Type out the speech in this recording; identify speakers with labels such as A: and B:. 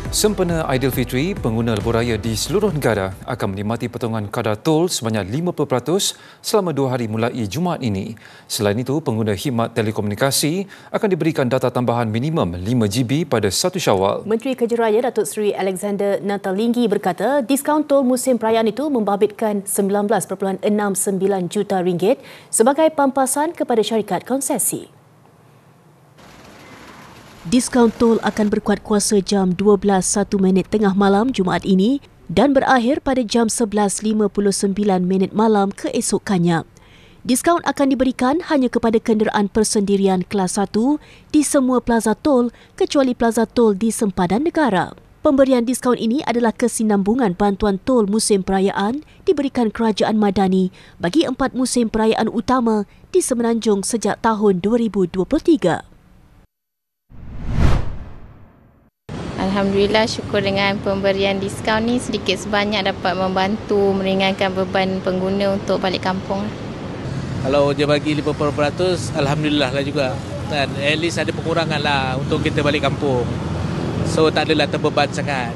A: Sempena Aidilfitri, pengguna lebuh raya di seluruh negara akan menikmati potongan kadar tol sebanyak 50% selama 2 hari mulai Jumaat ini. Selain itu, pengguna khidmat telekomunikasi akan diberikan data tambahan minimum 5GB pada 1 Syawal.
B: Menteri Kerja Raya Datuk Seri Alexander Nathalinggi berkata, diskaun tol musim perayaan itu membabitkan RM19.69 juta sebagai pampasan kepada syarikat konsesi. Diskaun tol akan berkuat kuasa jam 12.01 tengah malam Jumaat ini dan berakhir pada jam 11.59 malam keesokannya. Diskaun akan diberikan hanya kepada kenderaan persendirian kelas 1 di semua plaza tol kecuali plaza tol di sempadan negara. Pemberian diskaun ini adalah kesinambungan bantuan tol musim perayaan diberikan Kerajaan Madani bagi 4 musim perayaan utama di Semenanjung sejak tahun 2023.
C: Alhamdulillah, syukur dengan pemberian diskaun ni sedikit sebanyak dapat membantu meringankan beban pengguna untuk balik kampung.
D: Kalau dia bagi 50%, Alhamdulillah lah juga. Dan at least ada pengurangan lah untuk kita balik kampung. So tak adalah terbeban sangat.